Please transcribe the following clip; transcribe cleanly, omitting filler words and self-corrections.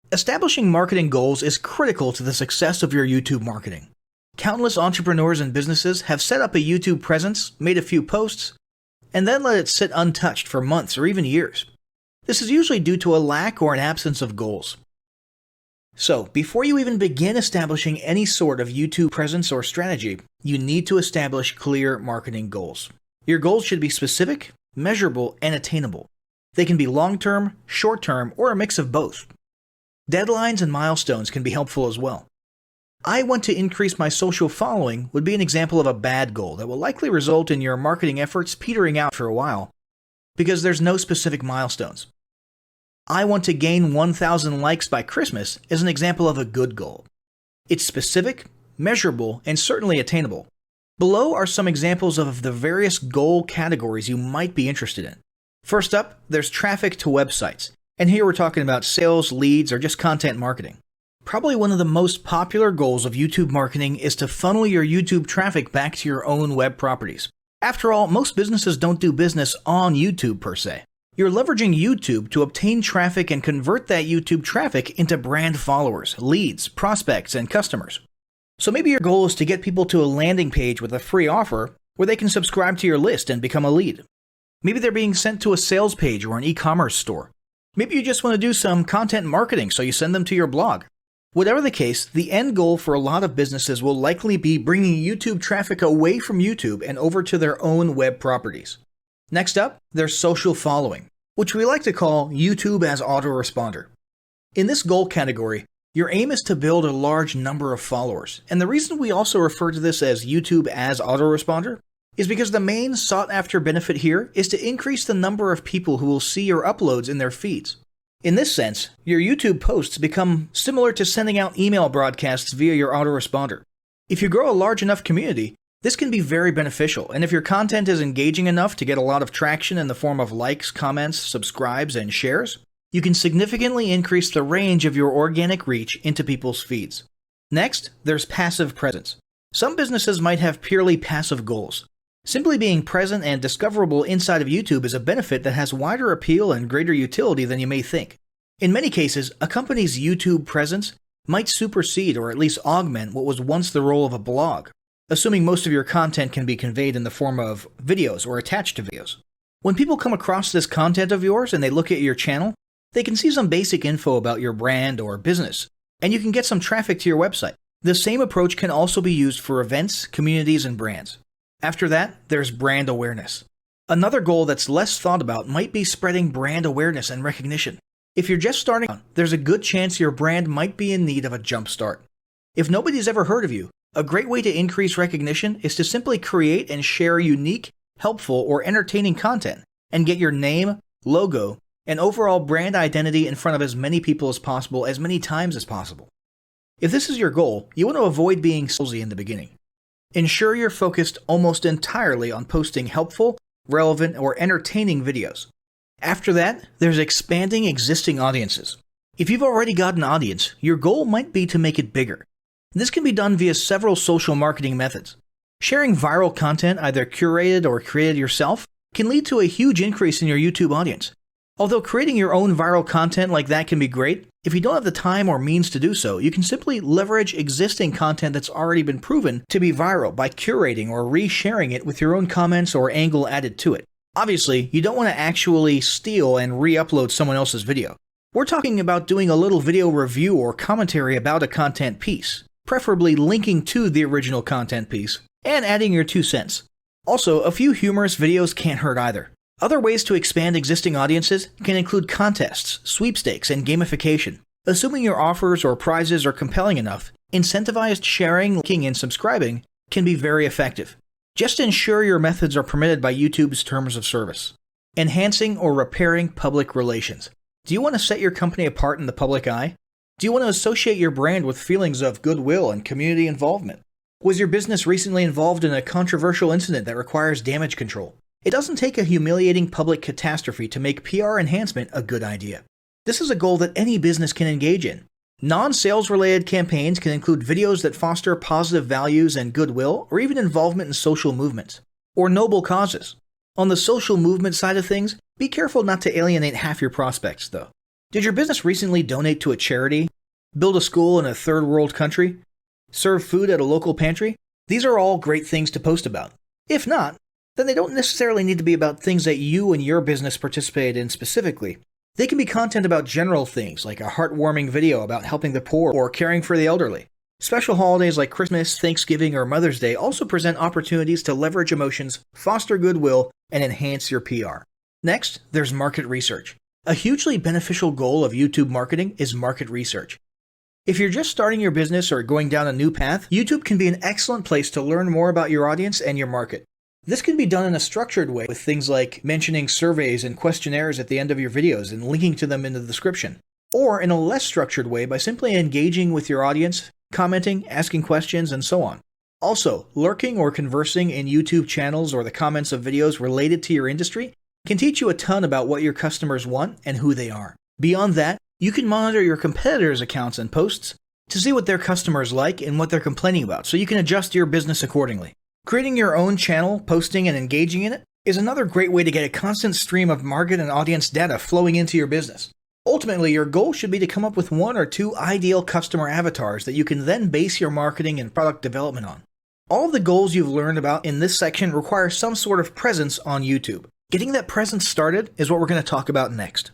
Establishing marketing goals is critical to the success of your YouTube marketing. Countless entrepreneurs and businesses have set up a YouTube presence, made a few posts, and then let it sit untouched for months or even years. This is usually due to a lack or an absence of goals. So, before you even begin establishing any sort of YouTube presence or strategy, you need to establish clear marketing goals. Your goals should be specific, measurable, and attainable. They can be long-term, short-term, or a mix of both. Deadlines and milestones can be helpful as well. I want to increase my social following would be an example of a bad goal that will likely result in your marketing efforts petering out for a while because there's no specific milestones. I want to gain 1,000 likes by Christmas is an example of a good goal. It's specific, measurable, and certainly attainable. Below are some examples of the various goal categories you might be interested in. First up, there's traffic to websites. And here we're talking about sales, leads, or just content marketing. Probably one of the most popular goals of YouTube marketing is to funnel your YouTube traffic back to your own web properties. After all, most businesses don't do business on YouTube per se. You're leveraging YouTube to obtain traffic and convert that YouTube traffic into brand followers, leads, prospects, and customers. So maybe your goal is to get people to a landing page with a free offer where they can subscribe to your list and become a lead. Maybe they're being sent to a sales page or an e-commerce store. Maybe you just want to do some content marketing, so you send them to your blog. Whatever the case, the end goal for a lot of businesses will likely be bringing YouTube traffic away from YouTube and over to their own web properties. Next up, there's social following, which we like to call YouTube as autoresponder. In this goal category, your aim is to build a large number of followers, and the reason we also refer to this as YouTube as autoresponder is because the main sought-after benefit here is to increase the number of people who will see your uploads in their feeds. In this sense, your YouTube posts become similar to sending out email broadcasts via your autoresponder. If you grow a large enough community, this can be very beneficial, and if your content is engaging enough to get a lot of traction in the form of likes, comments, subscribes, and shares, you can significantly increase the range of your organic reach into people's feeds. Next, there's passive presence. Some businesses might have purely passive goals. Simply being present and discoverable inside of YouTube is a benefit that has wider appeal and greater utility than you may think. In many cases, a company's YouTube presence might supersede or at least augment what was once the role of a blog, assuming most of your content can be conveyed in the form of videos or attached to videos. When people come across this content of yours and they look at your channel, they can see some basic info about your brand or business, and you can get some traffic to your website. The same approach can also be used for events, communities, and brands. After that, there's brand awareness. Another goal that's less thought about might be spreading brand awareness and recognition. If you're just starting out, there's a good chance your brand might be in need of a jump start. If nobody's ever heard of you, a great way to increase recognition is to simply create and share unique, helpful, or entertaining content and get your name, logo, and overall brand identity in front of as many people as possible as many times as possible. If this is your goal, you want to avoid being salesy in the beginning. Ensure you're focused almost entirely on posting helpful, relevant, or entertaining videos. After that, there's expanding existing audiences. If you've already got an audience, your goal might be to make it bigger. This can be done via several social marketing methods. Sharing viral content, either curated or created yourself, can lead to a huge increase in your YouTube audience. Although creating your own viral content like that can be great, if you don't have the time or means to do so, you can simply leverage existing content that's already been proven to be viral by curating or resharing it with your own comments or angle added to it. Obviously, you don't want to actually steal and re-upload someone else's video. We're talking about doing a little video review or commentary about a content piece, preferably linking to the original content piece, and adding your 2 cents. Also, a few humorous videos can't hurt either. Other ways to expand existing audiences can include contests, sweepstakes, and gamification. Assuming your offers or prizes are compelling enough, incentivized sharing, liking, and subscribing can be very effective. Just ensure your methods are permitted by YouTube's terms of service. Enhancing or repairing public relations. Do you want to set your company apart in the public eye? Do you want to associate your brand with feelings of goodwill and community involvement? Was your business recently involved in a controversial incident that requires damage control? It doesn't take a humiliating public catastrophe to make PR enhancement a good idea. This is a goal that any business can engage in. Non-sales related campaigns can include videos that foster positive values and goodwill, or even involvement in social movements, or noble causes. On the social movement side of things, be careful not to alienate half your prospects, though. Did your business recently donate to a charity, build a school in a third world country, serve food at a local pantry? These are all great things to post about. If not, then they don't necessarily need to be about things that you and your business participated in specifically. They can be content about general things like a heartwarming video about helping the poor or caring for the elderly. Special holidays like Christmas, Thanksgiving, or Mother's Day also present opportunities to leverage emotions, foster goodwill, and enhance your PR. Next, there's market research. A hugely beneficial goal of YouTube marketing is market research. If you're just starting your business or going down a new path, YouTube can be an excellent place to learn more about your audience and your market. This can be done in a structured way with things like mentioning surveys and questionnaires at the end of your videos and linking to them in the description. Or in a less structured way by simply engaging with your audience, commenting, asking questions, and so on. Also, lurking or conversing in YouTube channels or the comments of videos related to your industry can teach you a ton about what your customers want and who they are. Beyond that, you can monitor your competitors' accounts and posts to see what their customers like and what they're complaining about, so you can adjust your business accordingly. Creating your own channel, posting, and engaging in it is another great way to get a constant stream of market and audience data flowing into your business. Ultimately, your goal should be to come up with 1 or 2 ideal customer avatars that you can then base your marketing and product development on. All of the goals you've learned about in this section require some sort of presence on YouTube. Getting that presence started is what we're going to talk about next.